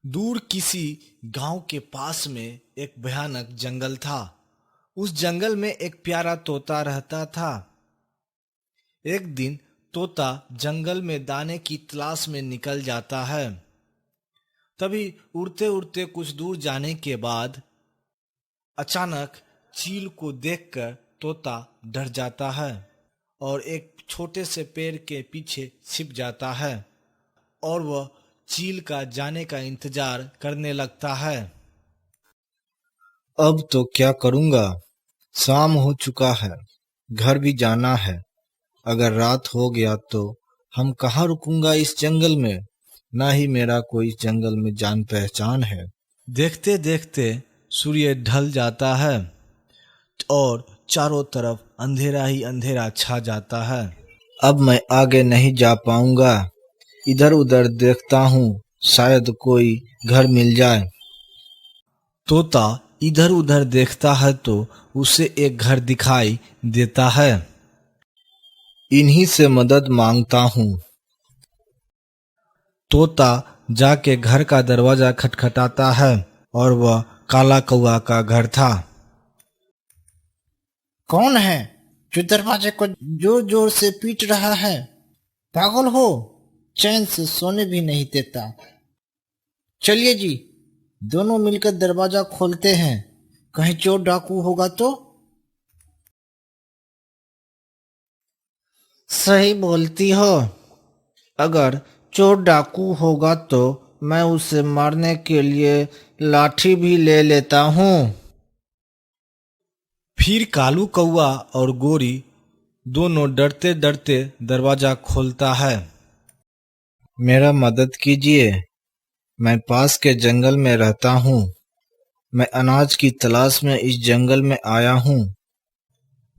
दूर किसी गांव के पास में एक भयानक जंगल था। उस जंगल में एक प्यारा तोता रहता था। एक दिन तोता जंगल में दाने की तलाश में निकल जाता है। तभी उड़ते उड़ते कुछ दूर जाने के बाद अचानक चील को देखकर तोता डर जाता है और एक छोटे से पेड़ के पीछे छिप जाता है और वह चील का जाने का इंतजार करने लगता है। अब तो क्या करूंगा। शाम हो चुका है, घर भी जाना है। अगर रात हो गया तो हम कहाँ रुकूंगा इस जंगल में। ना ही मेरा कोई इस जंगल में जान पहचान है। देखते देखते सूर्य ढल जाता है और चारों तरफ अंधेरा ही अंधेरा छा जाता है। अब मैं आगे नहीं जा पाऊंगा। इधर उधर देखता हूँ, शायद कोई घर मिल जाए। तोता इधर उधर देखता है तो उसे एक घर दिखाई देता है। इन्हीं से मदद मांगता हूँ। तोता जाके घर का दरवाजा खटखटाता है और वह काला कौआ का घर था। कौन है जो दरवाजे को जोर जोर से पीट रहा है? पागल हो? चैन से सोने भी नहीं देता। चलिए जी, दोनों मिलकर दरवाजा खोलते हैं। कहीं चोर डाकू होगा तो? सही बोलती हो। अगर चोर डाकू होगा तो मैं उसे मारने के लिए लाठी भी ले लेता हूँ। फिर कालू कौआ और गोरी दोनों डरते डरते दरवाजा खोलता है। मेरा मदद कीजिए। मैं पास के जंगल में रहता हूँ। मैं अनाज की तलाश में इस जंगल में आया हूँ।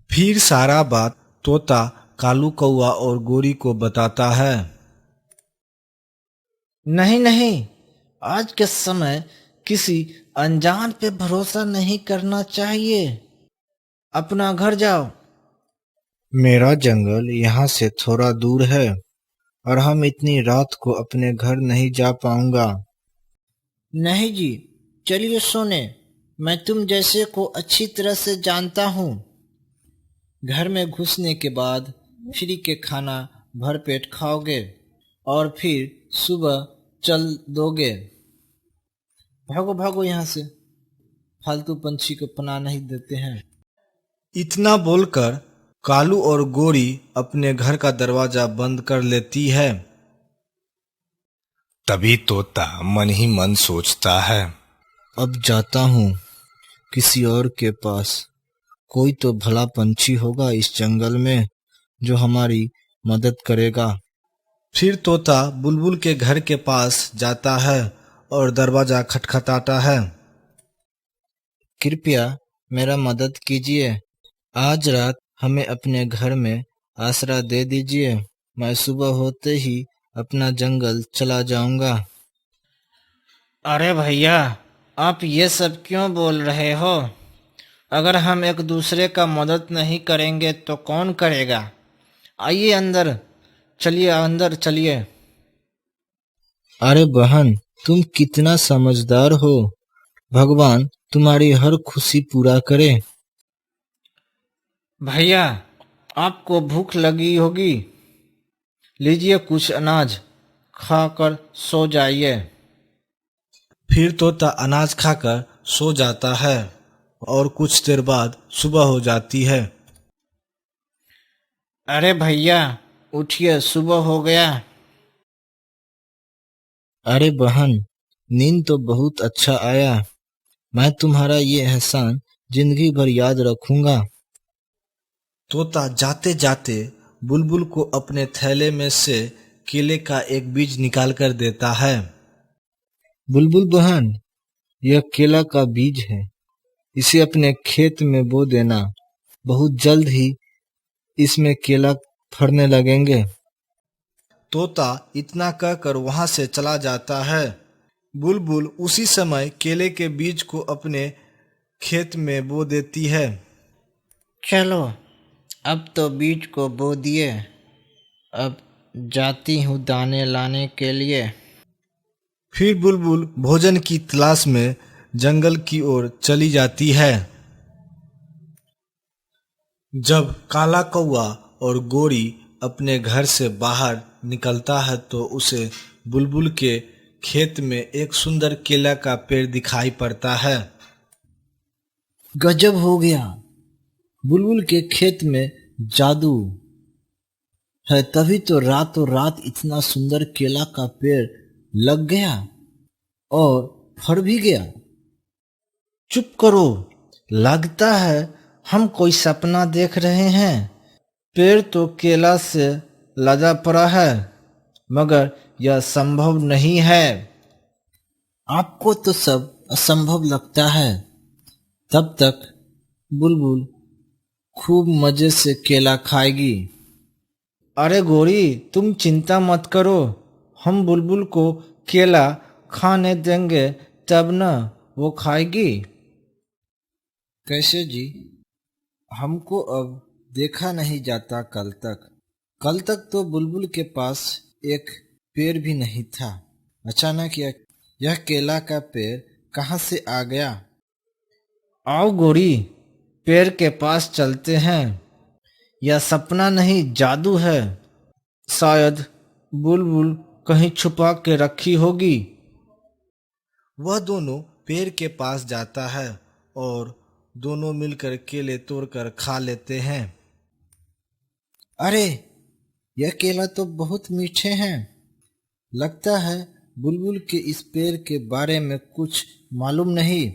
फिर सारा बात तोता कालू कौआ और गोरी को बताता है। नहीं नहीं, आज के समय किसी अनजान पे भरोसा नहीं करना चाहिए। अपना घर जाओ। मेरा जंगल यहाँ से थोड़ा दूर है और हम इतनी रात को अपने घर नहीं जा पाऊंगा। नहीं जी, चलिए सोने। मैं तुम जैसे को अच्छी तरह से जानता हूँ। घर में घुसने के बाद फ्री के खाना भर पेट खाओगे और फिर सुबह चल दोगे। भागो भागो यहाँ से, फालतू पंछी को पनाह नहीं देते हैं। इतना बोलकर कालू और गोरी अपने घर का दरवाजा बंद कर लेती है। तभी तोता मन ही मन सोचता है, अब जाता हूँ किसी और के पास। कोई तो भला पंछी होगा इस जंगल में जो हमारी मदद करेगा। फिर तोता बुलबुल के घर के पास जाता है और दरवाजा खटखटाता है। कृपया मेरा मदद कीजिए। आज रात हमें अपने घर में आसरा दे दीजिए। मैं सुबह होते ही अपना जंगल चला जाऊंगा। अरे भैया, आप ये सब क्यों बोल रहे हो? अगर हम एक दूसरे का मदद नहीं करेंगे तो कौन करेगा? आइए अंदर, चलिए अंदर चलिए। अरे बहन, तुम कितना समझदार हो। भगवान तुम्हारी हर खुशी पूरा करे। भैया, आपको भूख लगी होगी। लीजिए कुछ अनाज, खाकर सो जाइए। फिर तोता अनाज खाकर सो जाता है और कुछ देर बाद सुबह हो जाती है। अरे भैया, उठिए, सुबह हो गया। अरे बहन, नींद तो बहुत अच्छा आया। मैं तुम्हारा ये एहसान जिंदगी भर याद रखूंगा। तोता जाते जाते बुलबुल को अपने थैले में से केले का एक बीज निकाल कर देता है। बुलबुल बहन, यह केला का बीज है। इसे अपने खेत में बो देना। बहुत जल्द ही इसमें केला फरने लगेंगे। तोता इतना कहकर वहां से चला जाता है। बुलबुल उसी समय केले के बीज को अपने खेत में बो देती है। चलो, अब तो बीज को बो दिए। अब जाती हूँ दाने लाने के लिए। फिर बुलबुल भोजन की तलाश में जंगल की ओर चली जाती है। जब काला कौआ और गोरी अपने घर से बाहर निकलता है तो उसे बुलबुल के खेत में एक सुंदर केला का पेड़ दिखाई पड़ता है। गजब हो गया, बुलबुल के खेत में जादू है, तभी तो रातों रात इतना सुंदर केला का पेड़ लग गया और फर भी गया। चुप करो, लगता है हम कोई सपना देख रहे हैं। पेड़ तो केला से लदा पड़ा है, मगर यह संभव नहीं है। आपको तो सब असंभव लगता है। तब तक बुलबुल खूब मजे से केला खाएगी। अरे गोरी, तुम चिंता मत करो, हम बुलबुल को केला खाने देंगे तब न वो खाएगी। कैसे जी? हमको अब देखा नहीं जाता। कल तक तो बुलबुल के पास एक पेड़ भी नहीं था। अचानक यह केला का पेड़ कहाँ से आ गया? आओ गोरी, पेड़ के पास चलते हैं। यह सपना नहीं, जादू है। शायद बुलबुल कहीं छुपा के रखी होगी। वह दोनों पेड़ के पास जाता है और दोनों मिलकर केले तोड़कर खा लेते हैं। अरे, यह केला तो बहुत मीठे हैं। लगता है बुलबुल के इस पेड़ के बारे में कुछ मालूम नहीं।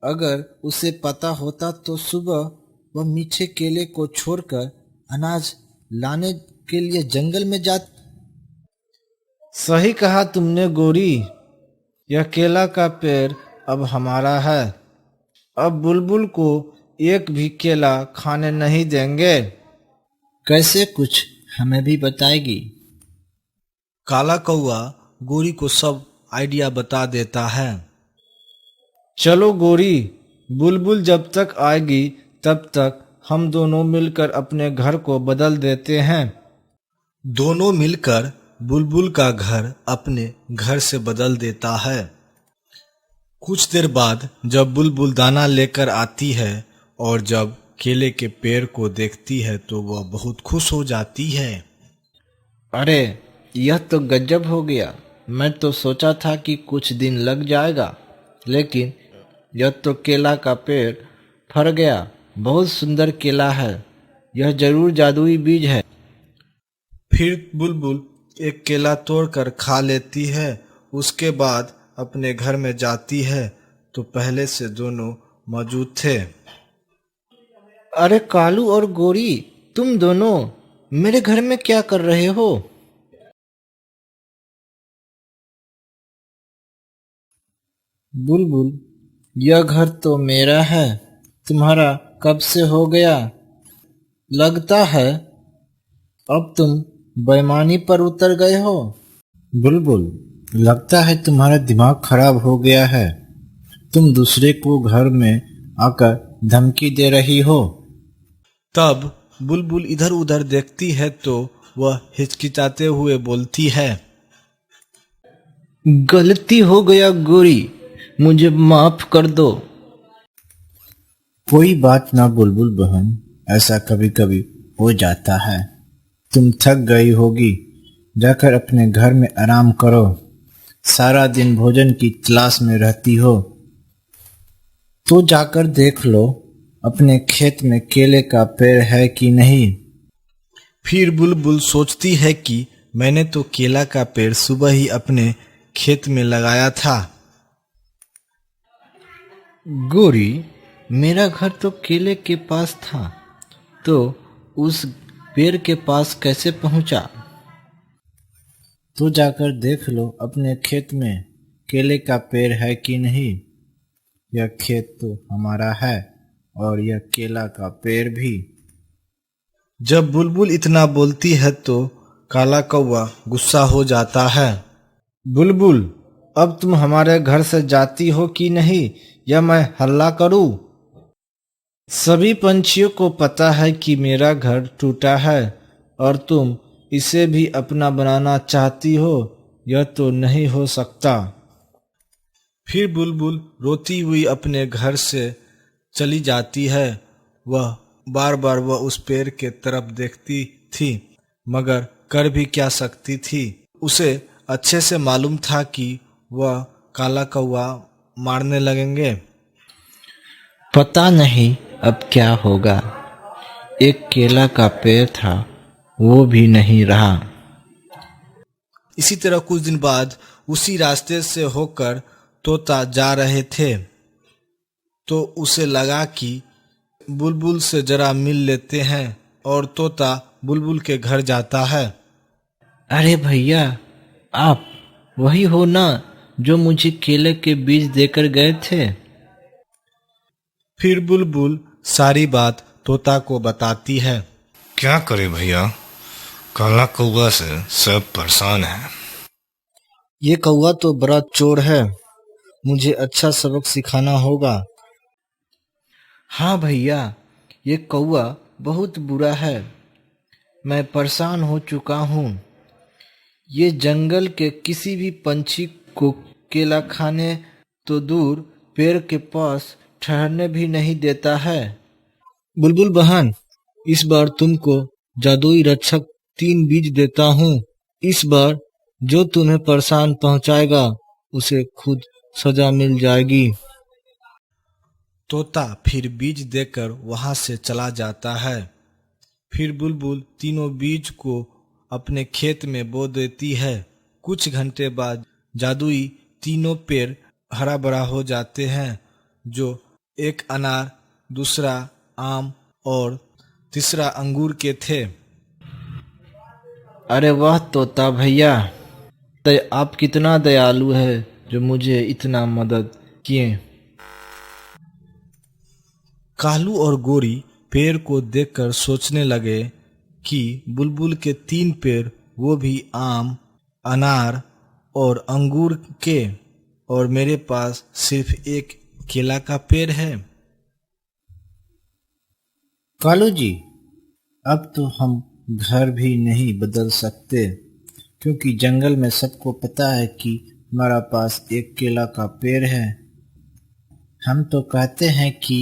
अगर उसे पता होता तो सुबह वह मीठे केले को छोड़कर अनाज लाने के लिए जंगल में सही कहा तुमने गोरी, यह केला का पेड़ अब हमारा है। अब बुलबुल को एक भी केला खाने नहीं देंगे। कैसे, कुछ हमें भी बताएगी? काला कौआ गोरी को सब आइडिया बता देता है। चलो गोरी, बुलबुल जब तक आएगी तब तक हम दोनों मिलकर अपने घर को बदल देते हैं। दोनों मिलकर बुलबुल का घर अपने घर से बदल देता है। कुछ देर बाद जब बुलबुल दाना लेकर आती है और जब केले के पेड़ को देखती है तो वह बहुत खुश हो जाती है। अरे, यह तो गजब हो गया। मैं तो सोचा था कि कुछ दिन लग जाएगा, लेकिन यह तो केला का पेड़ फर गया। बहुत सुंदर केला है। यह जरूर जादुई बीज है। फिर बुलबुल एक केला तोड़कर खा लेती है। उसके बाद अपने घर में जाती है तो पहले से दोनों मौजूद थे। अरे कालू और गोरी, तुम दोनों मेरे घर में क्या कर रहे हो? बुलबुल, यह घर तो मेरा है, तुम्हारा कब से हो गया? लगता है अब तुम बेईमानी पर उतर गए हो। बुलबुल, लगता है तुम्हारा दिमाग खराब हो गया है। तुम दूसरे को घर में आकर धमकी दे रही हो। तब बुलबुल इधर उधर देखती है तो वह हिचकिचाते हुए बोलती है, गलती हो गया गोरी, मुझे माफ कर दो। कोई बात ना बुलबुल बहन, ऐसा कभी कभी हो जाता है। तुम थक गई होगी, जाकर अपने घर में आराम करो। सारा दिन भोजन की तलाश में रहती हो तो जाकर देख लो अपने खेत में केले का पेड़ है कि नहीं। फिर बुलबुल सोचती है कि मैंने तो केला का पेड़ सुबह ही अपने खेत में लगाया था। गोरी, मेरा घर तो केले के पास था, तो उस पेड़ के पास कैसे पहुंचा? तो जाकर देख लो अपने खेत में केले का पेड़ है कि नहीं। यह खेत तो हमारा है और यह केला का पेड़ भी। जब बुलबुल इतना बोलती है तो काला कौवा गुस्सा हो जाता है। बुलबुल, अब तुम हमारे घर से जाती हो कि नहीं, या मैं हल्ला करूं? सभी पंछियों को पता है कि मेरा घर टूटा है और तुम इसे भी अपना बनाना चाहती हो, यह तो नहीं हो सकता। फिर बुलबुल रोती हुई अपने घर से चली जाती है। वह बार बार उस पेड़ के तरफ देखती थी, मगर कर भी क्या सकती थी। उसे अच्छे से मालूम था कि वह काला कौवा मारने लगेंगे। पता नहीं अब क्या होगा। एक केला का पेड़ था, वो भी नहीं रहा। इसी तरह कुछ दिन बाद उसी रास्ते से होकर तोता जा रहे थे, तो उसे लगा कि बुलबुल से जरा मिल लेते हैं, और तोता बुलबुल के घर जाता है। अरे भैया, आप वही हो ना जो मुझे केले के बीज देकर गए थे? फिर बुलबुल सारी बात तोता को बताती है। क्या करे भैया, काला कौवा से सब परेशान है। ये कौवा तो बड़ा चोर है, मुझे अच्छा सबक सिखाना होगा। हाँ भैया, ये कौवा बहुत बुरा है। मैं परेशान हो चुका हूँ। ये जंगल के किसी भी पंछी को केला खाने तो दूर, पेड़ के पास ठहरने भी नहीं देता है। बुलबुल बहन, इस बार तुमको जादुई रक्षक 3 बीज देता हूँ। इस बार जो तुम्हें परेशान पहुँचाएगा उसे खुद सजा मिल जाएगी। तोता फिर बीज देकर वहां से चला जाता है। फिर बुलबुल तीनों बीज को अपने खेत में बो देती है। कुछ घंटे बाद जादुई तीनों पेड़ हरा भरा हो जाते हैं, जो एक अनार, दूसरा आम और तीसरा अंगूर के थे। अरे वाह तोता भैया, आप कितना दयालु है जो मुझे इतना मदद किए। कालू और गोरी पेड़ को देखकर सोचने लगे कि बुलबुल के 3 पेड़, वो भी आम, अनार और अंगूर के, और मेरे पास सिर्फ एक केला का पेड़ है। कालू जी, अब तो हम घर भी नहीं बदल सकते, क्योंकि जंगल में सबको पता है कि हमारा पास एक केला का पेड़ है। हम तो कहते हैं कि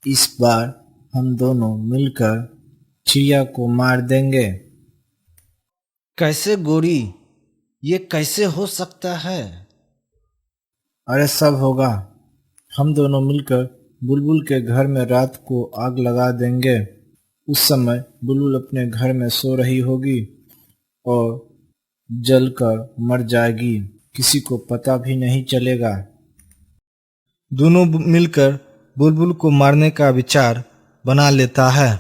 इस बार हम दोनों मिलकर चिड़िया को मार देंगे। कैसे गोरी, ये कैसे हो सकता है? अरे सब होगा। हम दोनों मिलकर बुलबुल के घर में रात को आग लगा देंगे। उस समय बुलबुल अपने घर में सो रही होगी और जलकर मर जाएगी, किसी को पता भी नहीं चलेगा। दोनों मिलकर बुलबुल को मारने का विचार बना लेता है।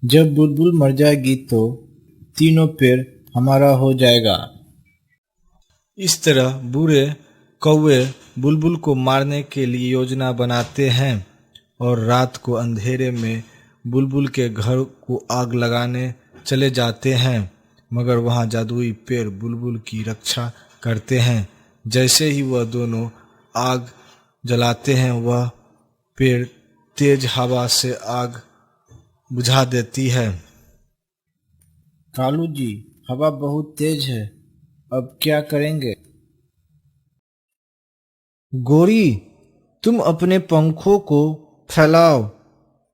जब बुलबुल मर जाएगी तो तीनों पेड़ हमारा हो जाएगा। इस तरह बुरे कौवे बुलबुल को मारने के लिए योजना बनाते हैं और रात को अंधेरे में बुलबुल के घर को आग लगाने चले जाते हैं, मगर वहां जादुई पेड़ बुलबुल की रक्षा करते हैं। जैसे ही वह दोनों आग जलाते हैं, वह पेड़ तेज हवा से आग बुझा देती है। कालू जी, हवा बहुत तेज है, अब क्या करेंगे? गोरी, तुम अपने पंखों को फैलाओ,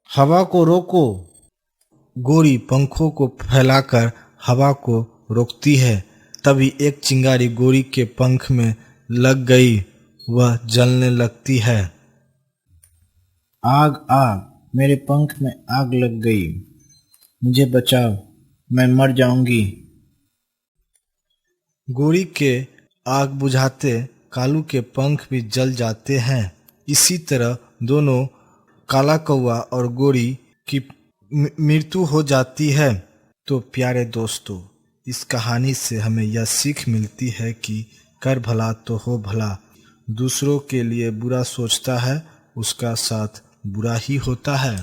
हवा को रोको। गोरी पंखों को फैलाकर हवा को रोकती है। तभी एक चिंगारी गोरी के पंख में लग गई, वह जलने लगती है। आग आग, मेरे पंख में आग लग गई, मुझे बचाओ, मैं मर जाऊंगी। गोरी के आग बुझाते कालू के पंख भी जल जाते हैं। इसी तरह दोनों काला कौवा और गोरी की मृत्यु हो जाती है। तो प्यारे दोस्तों, इस कहानी से हमें यह सीख मिलती है कि कर भला तो हो भला। दूसरों के लिए बुरा सोचता है, उसका साथ बुरा ही होता है।